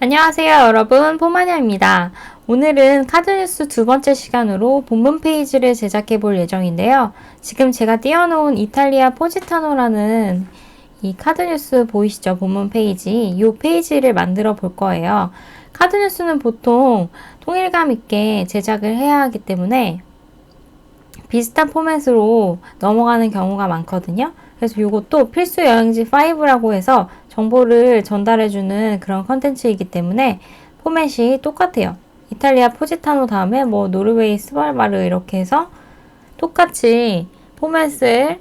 안녕하세요 여러분, 포마녀입니다. 오늘은 카드뉴스 두 번째 시간으로 본문 페이지를 제작해 볼 예정인데요. 지금 제가 띄워놓은 이탈리아 포지타노라는 이 카드뉴스 보이시죠? 본문 페이지. 이 페이지를 만들어 볼 거예요. 카드뉴스는 보통 통일감 있게 제작을 해야 하기 때문에 비슷한 포맷으로 넘어가는 경우가 많거든요. 그래서 이것도 필수 여행지 5라고 해서 정보를 전달해주는 그런 컨텐츠이기 때문에 포맷이 똑같아요. 이탈리아 포지타노 다음에 노르웨이 스발바르 이렇게 해서 똑같이 포맷을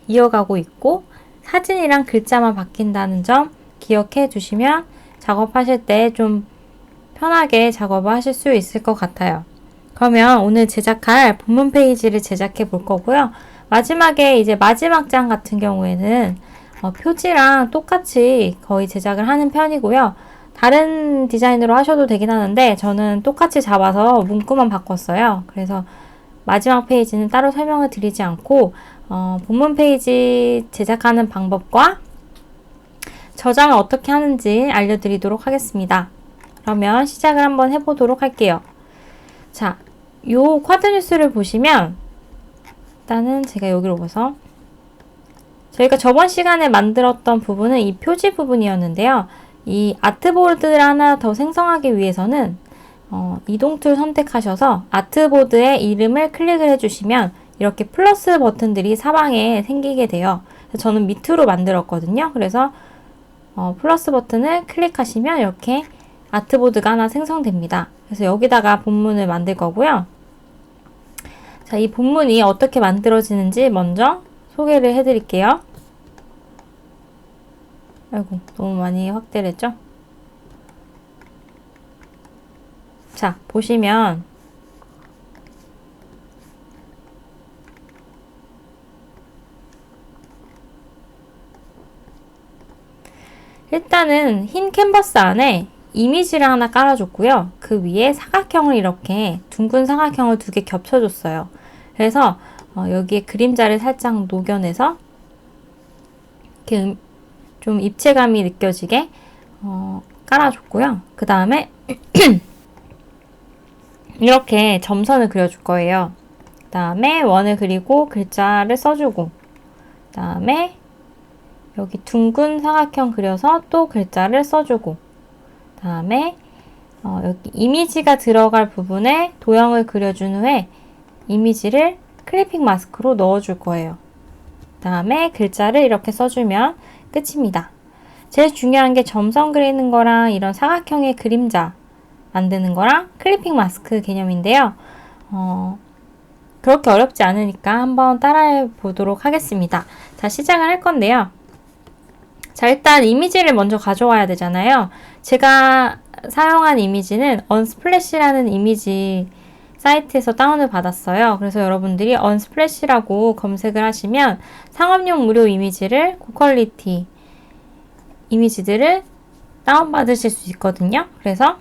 이어가고 있고 사진이랑 글자만 바뀐다는 점 기억해 주시면 작업하실 때 좀 편하게 작업을 하실 수 있을 것 같아요. 그러면 오늘 제작할 본문 페이지를 제작해 볼 거고요. 마지막에 이제 마지막 장 같은 경우에는 표지랑 똑같이 거의 제작을 하는 편이고요. 다른 디자인으로 하셔도 되긴 하는데 저는 똑같이 잡아서 문구만 바꿨어요. 그래서 마지막 페이지는 따로 설명을 드리지 않고 본문 페이지 제작하는 방법과 저장을 어떻게 하는지 알려드리도록 하겠습니다. 그러면 시작을 한번 해보도록 할게요. 자, 요 쿼드뉴스를 보시면 일단은 제가 여기로 가서 저희가 저번 시간에 만들었던 부분은 이 표지 부분이었는데요. 이 아트보드를 하나 더 생성하기 위해서는 이동 툴 선택하셔서 아트보드의 이름을 클릭을 해주시면 이렇게 플러스 버튼들이 사방에 생기게 돼요. 저는 밑으로 만들었거든요. 그래서 플러스 버튼을 클릭하시면 이렇게 아트보드가 하나 생성됩니다. 그래서 여기다가 본문을 만들 거고요. 자, 이 본문이 어떻게 만들어지는지 먼저 소개를 해드릴게요. 아이고, 너무 많이 확대를 했죠? 자, 보시면 일단은 흰 캔버스 안에 이미지를 하나 깔아줬고요. 그 위에 사각형을 이렇게 둥근 사각형을 두 개 겹쳐줬어요. 그래서 여기에 그림자를 살짝 녹여내서 이렇게 좀 입체감이 느껴지게 깔아줬고요. 그 다음에 이렇게 점선을 그려줄 거예요. 그 다음에 원을 그리고 글자를 써주고 그 다음에 여기 둥근 사각형 그려서 또 글자를 써주고 그 다음에 여기 이미지가 들어갈 부분에 도형을 그려준 후에 이미지를 클리핑 마스크로 넣어줄 거예요. 그 다음에 글자를 이렇게 써주면 끝입니다. 제일 중요한 게 점선 그리는 거랑 이런 사각형의 그림자 만드는 거랑 클리핑 마스크 개념인데요. 그렇게 어렵지 않으니까 한번 따라해 보도록 하겠습니다. 자, 시작을 할 건데요. 자, 일단 이미지를 먼저 가져와야 되잖아요. 제가 사용한 이미지는 언스플래시라는 이미지 사이트에서 다운을 받았어요. 그래서 여러분들이 언스플래시라고 검색을 하시면 상업용 무료 이미지를 고퀄리티 이미지들을 다운받으실 수 있거든요. 그래서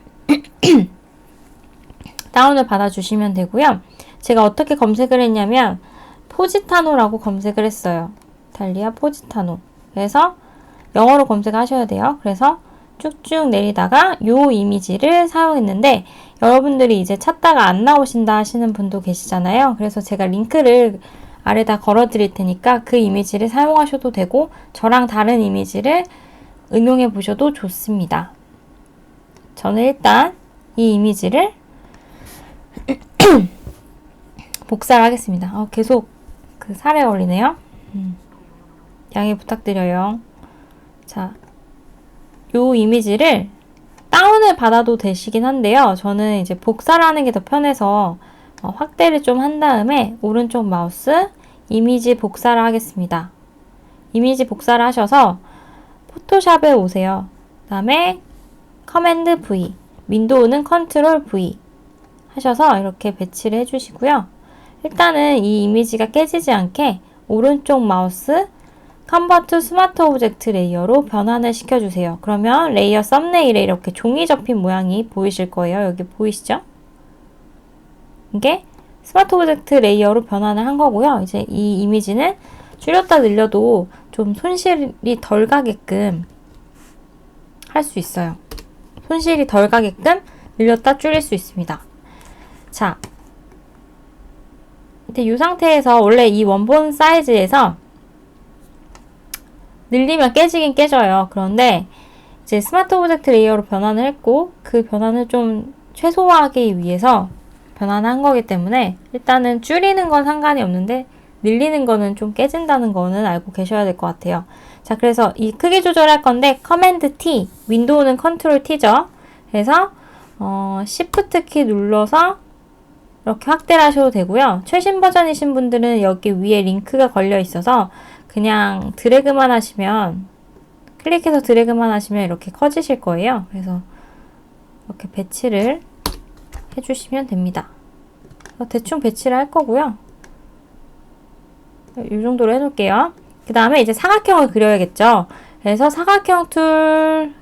다운을 받아주시면 되고요. 제가 어떻게 검색을 했냐면 포지타노라고 검색을 했어요. 이탈리아 포지타노. 그래서 영어로 검색하셔야 돼요. 그래서 쭉쭉 내리다가 요 이미지를 사용했는데 여러분들이 이제 찾다가 안 나오신다 하시는 분도 계시잖아요. 그래서 제가 링크를 아래다 걸어 드릴 테니까 그 이미지를 사용하셔도 되고 저랑 다른 이미지를 응용해 보셔도 좋습니다. 저는 일단 이 이미지를 복사를 하겠습니다. 계속 그 살에 걸리네요. 양해 부탁드려요. 자, 요 이미지를 다운을 받아도 되시긴 한데요. 저는 이제 복사를 하는 게 더 편해서 확대를 좀 한 다음에 오른쪽 마우스 이미지 복사를 하겠습니다. 이미지 복사를 하셔서 포토샵에 오세요. 그 다음에 커맨드 V, 윈도우는 컨트롤 V 하셔서 이렇게 배치를 해주시고요. 일단은 이 이미지가 깨지지 않게 오른쪽 마우스 컨버트 스마트 오브젝트 레이어로 변환을 시켜주세요. 그러면 레이어 썸네일에 이렇게 종이 접힌 모양이 보이실 거예요. 여기 보이시죠? 이게 스마트 오브젝트 레이어로 변환을 한 거고요. 이제 이 이미지는 줄였다 늘려도 좀 손실이 덜 가게끔 할 수 있어요. 손실이 덜 가게끔 늘렸다 줄일 수 있습니다. 자, 근데 이 상태에서 원래 이 원본 사이즈에서 늘리면 깨지긴 깨져요. 그런데 이제 스마트 오브젝트 레이어로 변환을 했고 그 변환을 좀 최소화하기 위해서 변환한 거기 때문에 일단은 줄이는 건 상관이 없는데 늘리는 거는 좀 깨진다는 거는 알고 계셔야 될 것 같아요. 자, 그래서 이 크기 조절할 건데 커맨드 T, 윈도우는 컨트롤 T죠. 그래서 Shift 키 눌러서 이렇게 확대를 하셔도 되고요. 최신 버전이신 분들은 여기 위에 링크가 걸려 있어서 그냥 드래그만 하시면 클릭해서 드래그만 하시면 이렇게 커지실 거예요. 그래서 이렇게 배치를 해주시면 됩니다. 대충 배치를 할 거고요. 이 정도로 해놓을게요. 그 다음에 이제 사각형을 그려야겠죠. 그래서 사각형 툴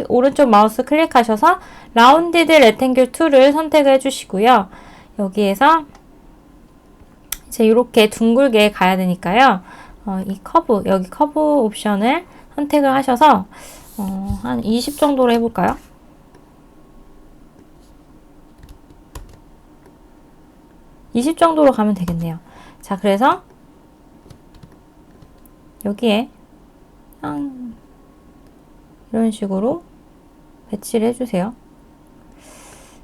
오른쪽 마우스 클릭하셔서 라운디드 레탱귤 툴을 선택을 해주시고요. 여기에서 이제 이렇게 둥글게 가야 되니까요. 이 커브, 여기 커브 옵션을 선택을 하셔서 한 20 정도로 해볼까요? (20) 정도로 가면 되겠네요. 자, 그래서 여기에 이런 식으로 배치를 해주세요.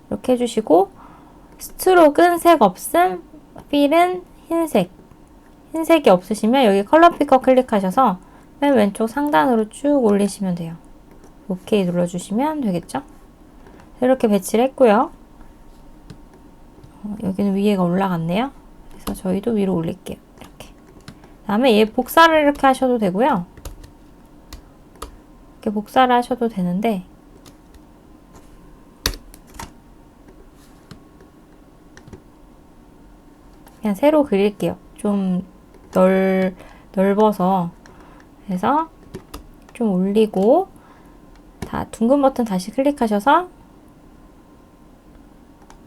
이렇게 해주시고 스트로크는 색 없음, 필은 흰색. 흰색이 없으시면 여기 컬러 피커 클릭하셔서 맨 왼쪽 상단으로 쭉 올리시면 돼요. 오케이 눌러주시면 되겠죠? 이렇게 배치를 했고요. 여기는 위에가 올라갔네요. 그래서 저희도 위로 올릴게요. 이렇게. 다음에 얘 복사를 이렇게 하셔도 되고요. 이렇게 복사를 하셔도 되는데 그냥 새로 그릴게요. 좀 넓어서. 그래서 좀 올리고 둥근 버튼 다시 클릭하셔서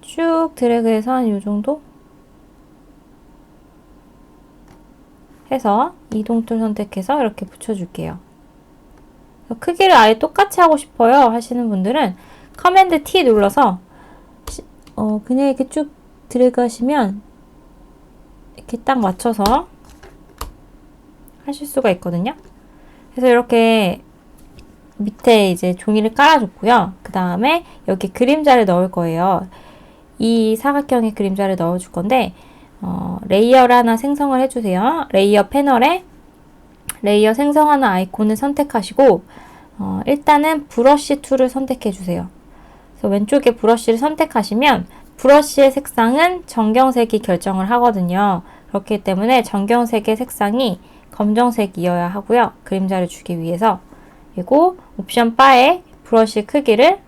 쭉 드래그해서 한 이 정도 해서 이동툴 선택해서 이렇게 붙여줄게요. 크기를 아예 똑같이 하고 싶어요 하시는 분들은 커맨드 T 눌러서 그냥 이렇게 쭉 드래그 하시면 이렇게 딱 맞춰서 하실 수가 있거든요. 그래서 이렇게 밑에 이제 종이를 깔아줬고요. 그 다음에 여기 그림자를 넣을 거예요. 이 사각형의 그림자를 넣어줄 건데 레이어를 하나 생성을 해주세요. 레이어 패널에 레이어 생성하는 아이콘을 선택하시고 일단은 브러쉬 툴을 선택해 주세요. 그래서 왼쪽에 브러쉬를 선택하시면 브러쉬의 색상은 정경색이 결정을 하거든요. 그렇기 때문에 정경색의 색상이 검정색이어야 하고요. 그림자를 주기 위해서. 그리고 옵션 바에 브러쉬 크기를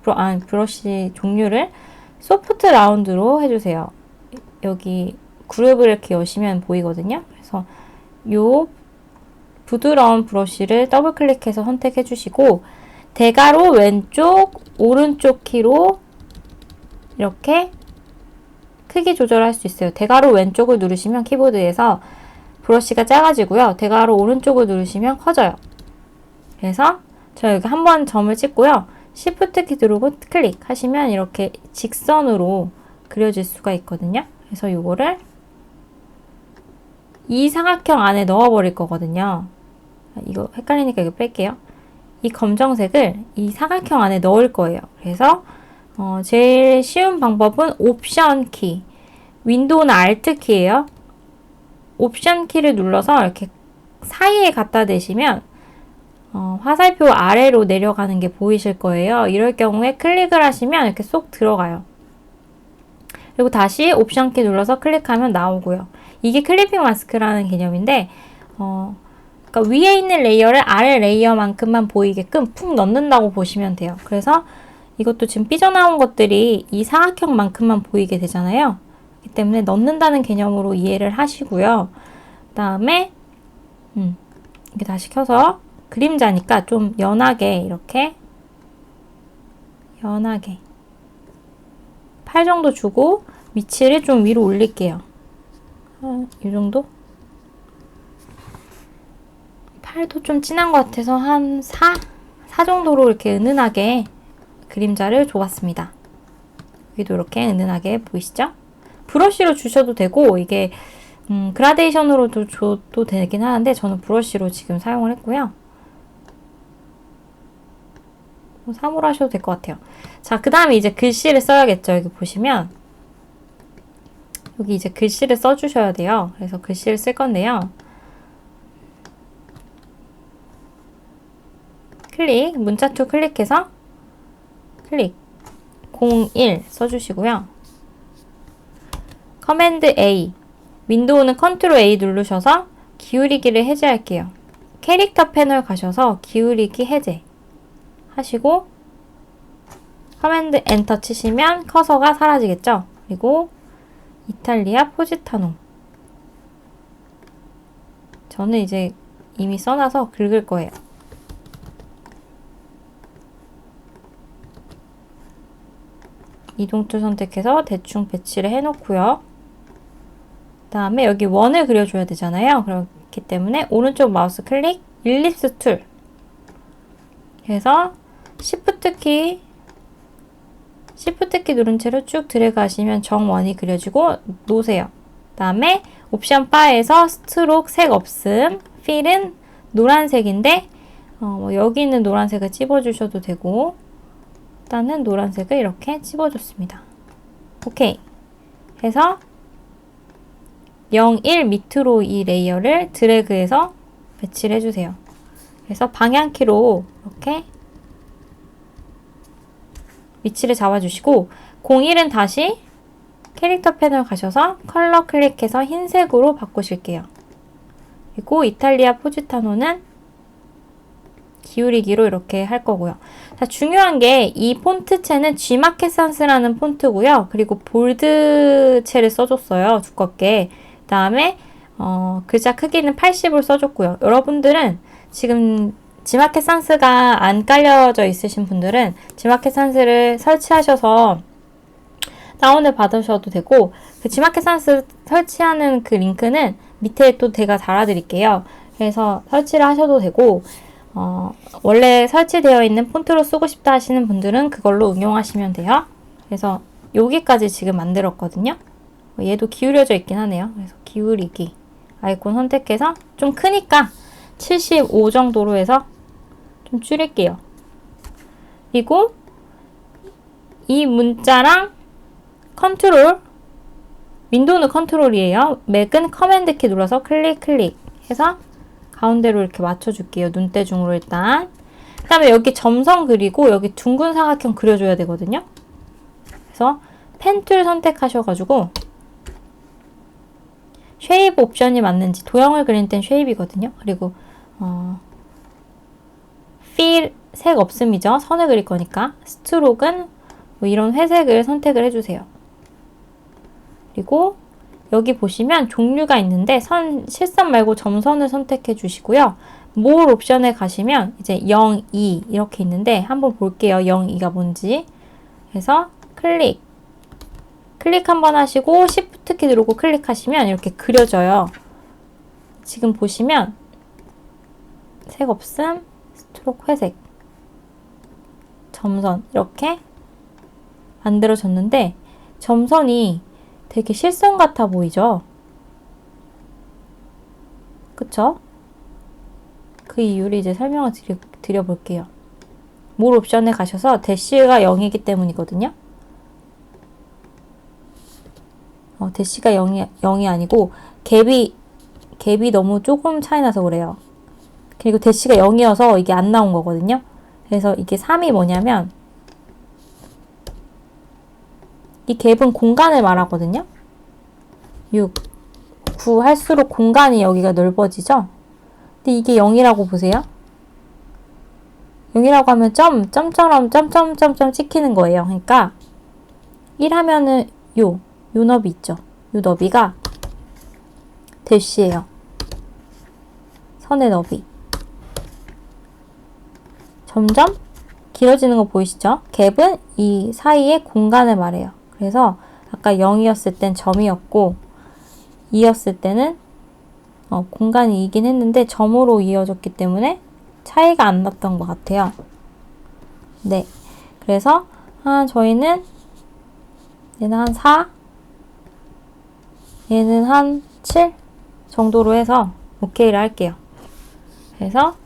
브러쉬 종류를 소프트 라운드로 해주세요. 여기 그룹을 이렇게 여시면 보이거든요. 그래서 요 부드러운 브러쉬를 더블 클릭해서 선택해 주시고 대괄호 왼쪽 오른쪽 키로 이렇게 크기 조절할 수 있어요. 대괄호 왼쪽을 누르시면 키보드에서 브러쉬가 작아지고요. 대괄호 오른쪽을 누르시면 커져요. 그래서 저 여기 한번 점을 찍고요. Shift 키 누르고 클릭하시면 이렇게 직선으로 그려질 수가 있거든요. 그래서 이거를 이 사각형 안에 넣어버릴 거거든요. 이거 헷갈리니까 이거 뺄게요. 이 검정색을 이 사각형 안에 넣을 거예요. 그래서 제일 쉬운 방법은 옵션 키, 윈도우는 Alt 키예요. 옵션 키를 눌러서 이렇게 사이에 갖다 대시면 화살표 아래로 내려가는 게 보이실 거예요. 이럴 경우에 클릭을 하시면 이렇게 쏙 들어가요. 그리고 다시 옵션 키 눌러서 클릭하면 나오고요. 이게 클리핑 마스크라는 개념인데 그러니까 위에 있는 레이어를 아래 레이어만큼만 보이게끔 푹 넣는다고 보시면 돼요. 그래서 이것도 지금 삐져나온 것들이 이 사각형만큼만 보이게 되잖아요. 그렇기 때문에 넣는다는 개념으로 이해를 하시고요. 그 다음에 이렇게 다시 켜서 그림자니까 좀 연하게 이렇게 연하게 8 정도 주고 위치를 좀 위로 올릴게요. 이 정도? 8도 좀 진한 것 같아서 한 4 정도로 이렇게 은은하게 그림자를 줘봤습니다. 여기도 이렇게 은은하게 보이시죠? 브러쉬로 주셔도 되고 이게 그라데이션으로도 줘도 되긴 하는데 저는 브러쉬로 지금 사용을 했고요. 사물 하셔도 될 것 같아요. 자, 그 다음에 이제 글씨를 써야겠죠. 여기 보시면 여기 이제 글씨를 써주셔야 돼요. 그래서 글씨를 쓸 건데요. 클릭, 문자투 클릭해서 클릭 01 써주시고요. 커맨드 A, 윈도우는 컨트롤 A 누르셔서 기울이기를 해제할게요. 캐릭터 패널 가셔서 기울이기 해제 하시고 커맨드 엔터 치시면 커서가 사라지겠죠. 그리고 이탈리아 포지타노, 저는 이제 이미 써놔서 긁을 거예요. 이동툴 선택해서 대충 배치를 해놓고요. 그 다음에 여기 원을 그려줘야 되잖아요. 그렇기 때문에 오른쪽 마우스 클릭, 일립스 툴 해서 Shift 키 누른 채로 쭉 드래그 하시면 정원이 그려지고 놓으세요. 그 다음에 옵션 바에서 스트로크 색 없음, 필은 노란색인데 여기 있는 노란색을 찝어주셔도 되고 일단은 노란색을 이렇게 찝어줬습니다. 오케이 해서 0, 1 밑으로 이 레이어를 드래그해서 배치를 해주세요. 그래서 방향키로 이렇게 위치를 잡아주시고 01은 다시 캐릭터 패널 가셔서 컬러 클릭해서 흰색으로 바꾸실게요. 그리고 이탈리아 포지타노는 기울이기로 이렇게 할 거고요. 자, 중요한 게 이 폰트체는 G마켓 산스라는 폰트고요. 그리고 볼드체를 써줬어요. 두껍게. 그 다음에 글자 크기는 80을 써줬고요. 여러분들은 지금 G마켓 산스가 안 깔려져 있으신 분들은 G마켓 산스를 설치하셔서 다운을 받으셔도 되고 그 G마켓 산스 설치하는 그 링크는 밑에 또 제가 달아드릴게요. 그래서 설치를 하셔도 되고 원래 설치되어 있는 폰트로 쓰고 싶다 하시는 분들은 그걸로 응용하시면 돼요. 그래서 여기까지 지금 만들었거든요. 얘도 기울여져 있긴 하네요. 그래서 기울이기 아이콘 선택해서 좀 크니까 75 정도로 해서 좀 줄일게요. 그리고 이 문자랑 컨트롤, 윈도우는 컨트롤이에요. 맥은 커맨드 키 눌러서 클릭 해서 가운데로 이렇게 맞춰줄게요. 눈대중으로 일단. 그 다음에 여기 점선 그리고 여기 둥근 사각형 그려줘야 되거든요. 그래서 펜 툴 선택하셔가지고 쉐입 옵션이 맞는지, 도형을 그릴 땐 쉐입이거든요. 그리고 필 색 없음이죠. 선을 그릴 거니까. 스트로크는 뭐 이런 회색을 선택을 해주세요. 그리고 여기 보시면 종류가 있는데 실선 말고 점선을 선택해 주시고요. More 옵션에 가시면 이제 0, 2 이렇게 있는데 한번 볼게요. 0, 2가 뭔지. 그래서 클릭 한번 하시고 Shift 키 누르고 클릭하시면 이렇게 그려져요. 지금 보시면 색 없음, 스트로크 회색, 점선 이렇게 만들어졌는데 점선이 되게 실선 같아 보이죠? 그쵸? 그 이유를 이제 설명을 드려볼게요. More 옵션에 가셔서 대시가 0이기 때문이거든요. 대시가 0이 아니고 갭이 너무 조금 차이 나서 그래요. 그리고 대시가 0이어서 이게 안 나온 거거든요. 그래서 이게 3이 뭐냐면 이 갭은 공간을 말하거든요. 6, 9 할수록 공간이 여기가 넓어지죠? 근데 이게 0이라고 보세요. 0이라고 하면 점처럼 점점점점 찍히는 거예요. 그러니까 1 하면은 요 너비 있죠? 요 너비가 대시예요. 선의 너비. 점점 길어지는 거 보이시죠? 갭은 이 사이의 공간을 말해요. 그래서 아까 0이었을 땐 점이었고 2였을 때는 공간이 이긴 했는데 점으로 이어졌기 때문에 차이가 안 났던 것 같아요. 네. 그래서 저희는 얘는 한 4, 얘는 한 7 정도로 해서 오케이를 할게요. 그래서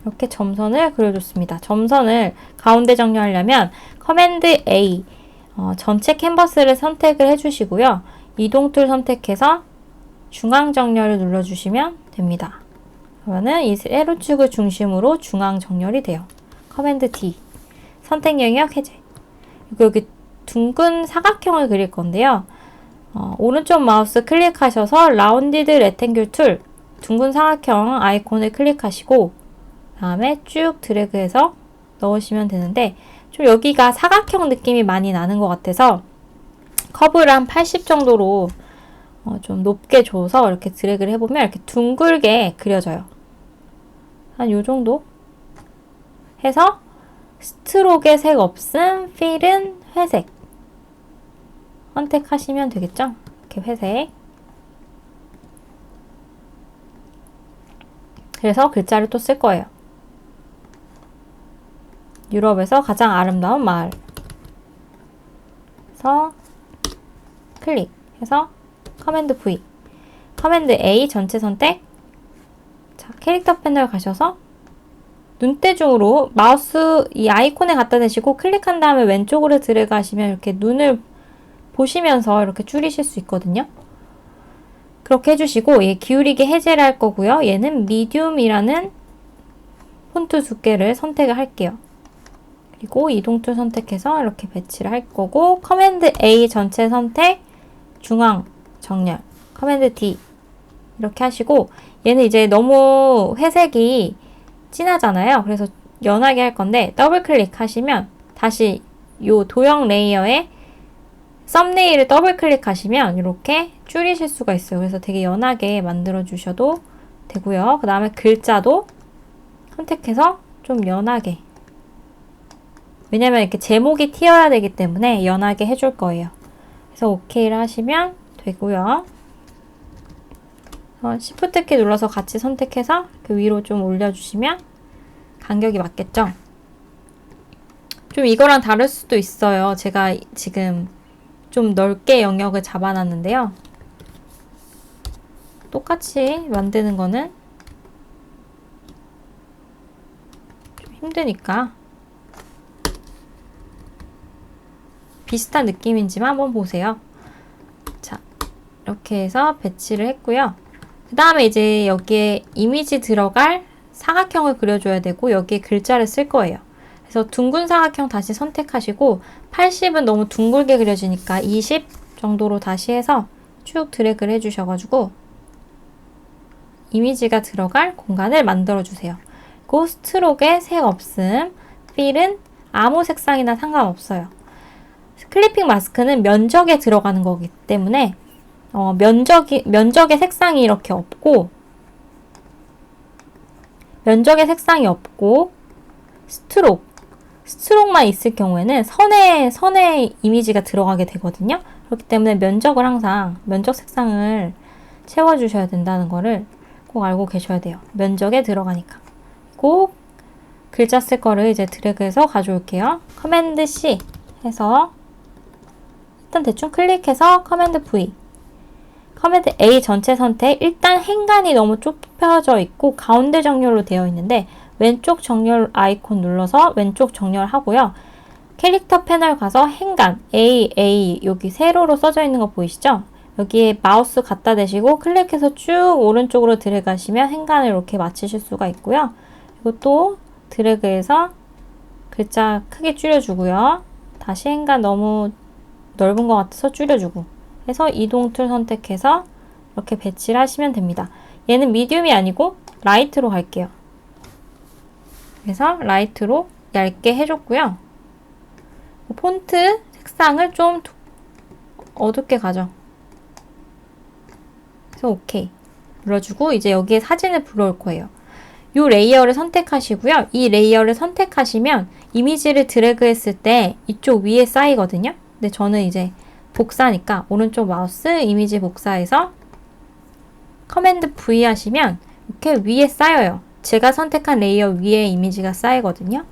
이렇게 점선을 그려줬습니다. 점선을 가운데 정렬하려면 커맨드 A 전체 캔버스를 선택을 해주시고요. 이동 툴 선택해서 중앙 정렬을 눌러주시면 됩니다. 그러면은 이 세로축을 중심으로 중앙 정렬이 돼요. 커맨드 D 선택 영역 해제. 그리고 여기 둥근 사각형을 그릴 건데요. 오른쪽 마우스 클릭하셔서 라운디드 레탱귤 툴 둥근 사각형 아이콘을 클릭하시고 다음에 쭉 드래그해서 넣으시면 되는데 좀 여기가 사각형 느낌이 많이 나는 것 같아서 커브를 한 80 정도로 좀 높게 줘서 이렇게 드래그를 해보면 이렇게 둥글게 그려져요. 한 요 정도 해서 스트로크의 색 없음, 필은 회색 선택하시면 되겠죠? 이렇게 회색. 그래서 글자를 또 쓸 거예요. 유럽에서 가장 아름다운 마을. 그래서 클릭해서 커맨드 V, 커맨드 A 전체 선택. 자, 캐릭터 패널 가셔서 눈대중으로 마우스 이 아이콘에 갖다 대시고 클릭한 다음에 왼쪽으로 드래그 하시면 이렇게 눈을 보시면서 이렇게 줄이실 수 있거든요. 그렇게 해주시고 얘 기울이기 해제를 할 거고요. 얘는 미디움이라는 폰트 두께를 선택을 할게요. 그리고 이동 툴 선택해서 이렇게 배치를 할 거고 커맨드 A 전체 선택, 중앙 정렬, 커맨드 D 이렇게 하시고 얘는 이제 너무 회색이 진하잖아요. 그래서 연하게 할 건데 더블 클릭하시면 다시 요 도형 레이어에 썸네일을 더블 클릭하시면 이렇게 줄이실 수가 있어요. 그래서 되게 연하게 만들어 주셔도 되고요. 그 다음에 글자도 선택해서 좀 연하게, 왜냐면 이렇게 제목이 튀어야 되기 때문에 연하게 해줄 거예요. 그래서 오케이를 하시면 되고요. Shift 키 눌러서 같이 선택해서 그 위로 좀 올려주시면 간격이 맞겠죠? 좀 이거랑 다를 수도 있어요. 제가 지금 좀 넓게 영역을 잡아놨는데요. 똑같이 만드는 거는 좀 힘드니까 비슷한 느낌인지만 한번 보세요. 자, 이렇게 해서 배치를 했고요. 그 다음에 이제 여기에 이미지 들어갈 사각형을 그려줘야 되고 여기에 글자를 쓸 거예요. 그래서 둥근 사각형 다시 선택하시고 80은 너무 둥글게 그려지니까 20 정도로 다시 해서 쭉 드래그를 해주셔가지고 이미지가 들어갈 공간을 만들어주세요. 그리고 스트로크의 색 없음, 필은 아무 색상이나 상관없어요. 클리핑 마스크는 면적에 들어가는 거기 때문에 면적의 색상이 이렇게 없고 면적의 색상이 없고 스트로크만 있을 경우에는 선에 이미지가 들어가게 되거든요. 그렇기 때문에 면적을 항상 면적 색상을 채워주셔야 된다는 거를 꼭 알고 계셔야 돼요. 면적에 들어가니까. 꼭 글자 쓸 거를 이제 드래그해서 가져올게요. 커맨드 C 해서 일단 대충 클릭해서 커맨드 V, 커맨드 A 전체 선택. 일단 행간이 너무 좁혀져 있고 가운데 정렬로 되어 있는데 왼쪽 정렬 아이콘 눌러서 왼쪽 정렬하고요. 캐릭터 패널 가서 행간 A 여기 세로로 써져 있는 거 보이시죠? 여기에 마우스 갖다 대시고 클릭해서 쭉 오른쪽으로 드래그 하시면 행간을 이렇게 맞추실 수가 있고요. 그리고 또 드래그해서 글자 크게 줄여주고요. 다시 행간 너무 넓은 것 같아서 줄여주고 해서 이동 툴 선택해서 이렇게 배치를 하시면 됩니다. 얘는 미디움이 아니고 라이트로 갈게요. 그래서 라이트로 얇게 해줬고요. 폰트 색상을 좀 어둡게 가죠. 그래서 오케이 눌러주고 이제 여기에 사진을 불러올 거예요. 이 레이어를 선택하시고요. 이 레이어를 선택하시면 이미지를 드래그 했을 때 이쪽 위에 쌓이거든요. 근데 저는 이제 복사니까 오른쪽 마우스 이미지 복사해서 커맨드 V 하시면 이렇게 위에 쌓여요. 제가 선택한 레이어 위에 이미지가 쌓이거든요.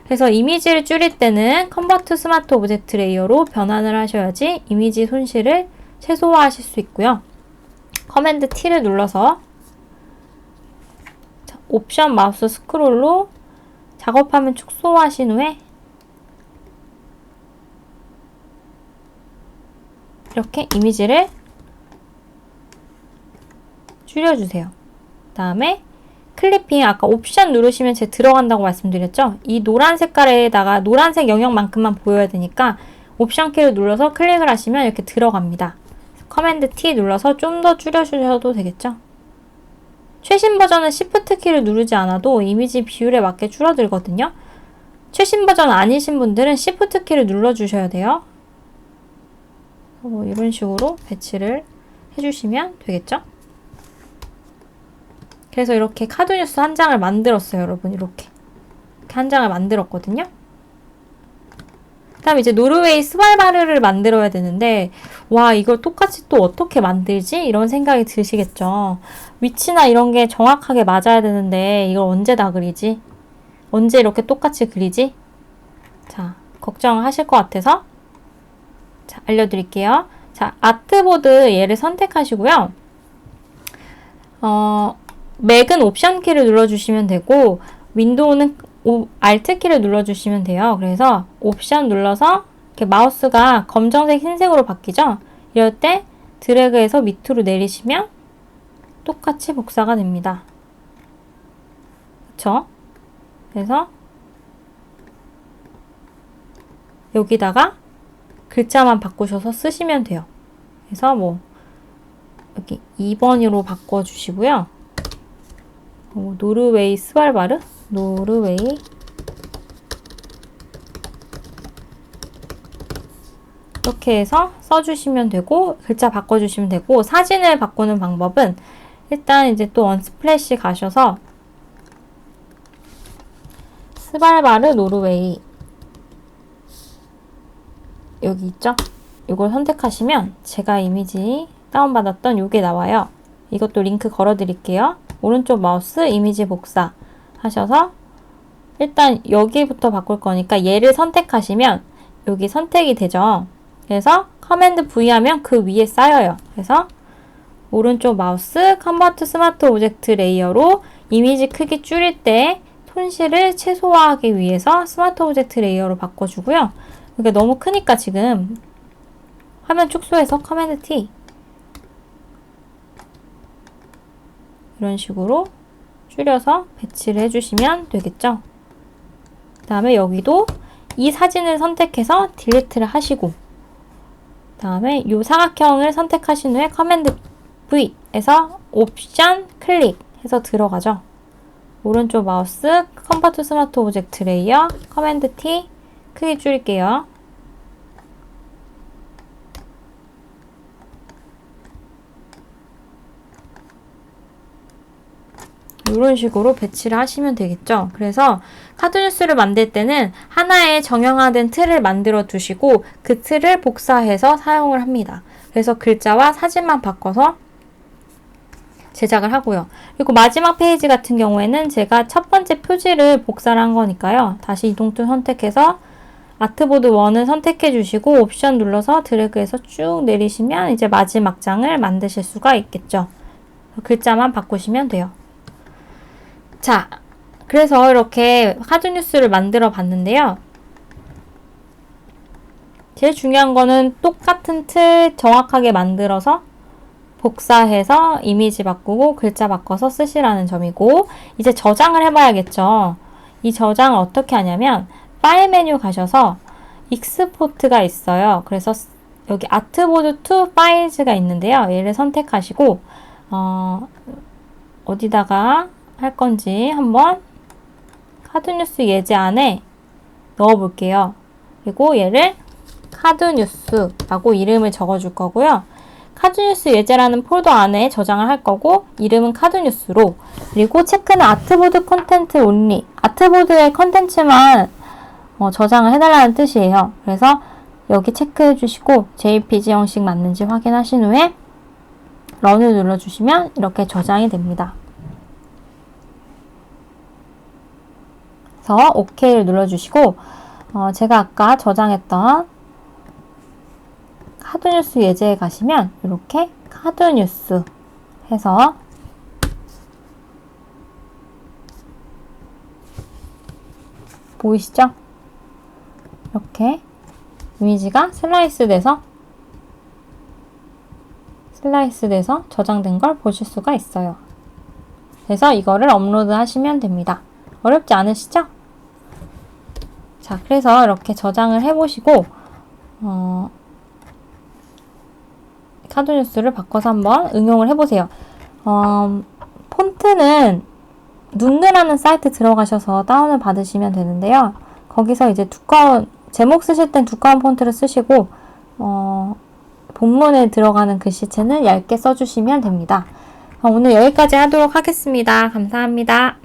그래서 이미지를 줄일 때는 컨버트 스마트 오브젝트 레이어로 변환을 하셔야지 이미지 손실을 최소화하실 수 있고요. 커맨드 T를 눌러서 옵션 마우스 스크롤로 작업화면 축소하신 후에 이렇게 이미지를 줄여주세요. 그 다음에 클리핑, 아까 옵션 누르시면 제 들어간다고 말씀드렸죠? 이 노란 색깔에다가 노란색 영역만큼만 보여야 되니까 옵션 키를 눌러서 클릭을 하시면 이렇게 들어갑니다. 커맨드 T 눌러서 좀 더 줄여주셔도 되겠죠? 최신 버전은 Shift 키를 누르지 않아도 이미지 비율에 맞게 줄어들거든요. 최신 버전 아니신 분들은 Shift 키를 눌러주셔야 돼요. 이런 식으로 배치를 해주시면 되겠죠? 그래서 이렇게 카드뉴스 한 장을 만들었어요, 여러분. 이렇게 한 장을 만들었거든요. 그 다음에 이제 노르웨이 스발바르를 만들어야 되는데, 와, 이걸 똑같이 또 어떻게 만들지? 이런 생각이 드시겠죠. 위치나 이런 게 정확하게 맞아야 되는데, 이걸 언제 다 그리지? 언제 이렇게 똑같이 그리지? 자, 걱정하실 것 같아서 자, 알려드릴게요. 자, 아트보드 얘를 선택하시고요. 맥은 옵션 키를 눌러주시면 되고, 윈도우는 Alt 키를 눌러주시면 돼요. 그래서 옵션 눌러서 이렇게 마우스가 검정색, 흰색으로 바뀌죠? 이럴 때 드래그해서 밑으로 내리시면 똑같이 복사가 됩니다. 그쵸? 그래서 여기다가 글자만 바꾸셔서 쓰시면 돼요. 그래서 뭐 여기 2번으로 바꿔주시고요. 노르웨이 스발바르? 노르웨이 이렇게 해서 써주시면 되고 글자 바꿔주시면 되고 사진을 바꾸는 방법은 일단 이제 또 언스플래시 가셔서 스발바르 노르웨이 여기 있죠? 이걸 선택하시면 제가 이미지 다운받았던 요게 나와요. 이것도 링크 걸어 드릴게요. 오른쪽 마우스 이미지 복사 하셔서 일단 여기부터 바꿀 거니까 얘를 선택하시면 여기 선택이 되죠. 그래서 커맨드 V 하면 그 위에 쌓여요. 그래서 오른쪽 마우스 컨버트 스마트 오브젝트 레이어로 이미지 크기 줄일 때 손실을 최소화하기 위해서 스마트 오브젝트 레이어로 바꿔주고요. 이게 너무 크니까 지금 화면 축소해서 커맨드 T 이런 식으로 줄여서 배치를 해주시면 되겠죠. 그 다음에 여기도 이 사진을 선택해서 딜리트를 하시고 그 다음에 이 사각형을 선택하신 후에 커맨드 V에서 옵션 클릭 해서 들어가죠. 오른쪽 마우스 컨버트 스마트 오브젝트 레이어 커맨드 T 크기 줄일게요. 이런 식으로 배치를 하시면 되겠죠. 그래서 카드뉴스를 만들 때는 하나의 정형화된 틀을 만들어 두시고 그 틀을 복사해서 사용을 합니다. 그래서 글자와 사진만 바꿔서 제작을 하고요. 그리고 마지막 페이지 같은 경우에는 제가 첫 번째 표지를 복사를 한 거니까요. 다시 이동툴 선택해서 아트보드 1을 선택해 주시고 옵션 눌러서 드래그해서 쭉 내리시면 이제 마지막 장을 만드실 수가 있겠죠. 글자만 바꾸시면 돼요. 자, 그래서 이렇게 카드뉴스를 만들어 봤는데요. 제일 중요한 거는 똑같은 틀 정확하게 만들어서 복사해서 이미지 바꾸고 글자 바꿔서 쓰시라는 점이고 이제 저장을 해봐야겠죠. 이 저장을 어떻게 하냐면 파일 메뉴 가셔서 익스포트가 있어요. 그래서 여기 아트보드 2 파일즈가 있는데요. 얘를 선택하시고 어디다가 할 건지 한번 카드뉴스 예제 안에 넣어 볼게요. 그리고 얘를 카드뉴스라고 이름을 적어 줄 거고요. 카드뉴스 예제라는 폴더 안에 저장을 할 거고 이름은 카드뉴스로 그리고 체크는 아트보드 콘텐트 온리 아트보드의 컨텐츠만 저장을 해달라는 뜻이에요. 그래서 여기 체크해 주시고 JPG 형식 맞는지 확인하신 후에 런을 눌러주시면 이렇게 저장이 됩니다. OK를 눌러주시고 제가 아까 저장했던 카드뉴스 예제에 가시면 이렇게 카드뉴스 해서 보이시죠? 이렇게 이미지가 슬라이스 돼서 저장된 걸 보실 수가 있어요. 그래서 이거를 업로드 하시면 됩니다. 어렵지 않으시죠? 자, 그래서 이렇게 저장을 해보시고 카드뉴스를 바꿔서 한번 응용을 해보세요. 폰트는 눈느라는 사이트 들어가셔서 다운을 받으시면 되는데요. 거기서 이제 제목 쓰실 땐 두꺼운 폰트를 쓰시고 본문에 들어가는 글씨체는 얇게 써주시면 됩니다. 오늘 여기까지 하도록 하겠습니다. 감사합니다.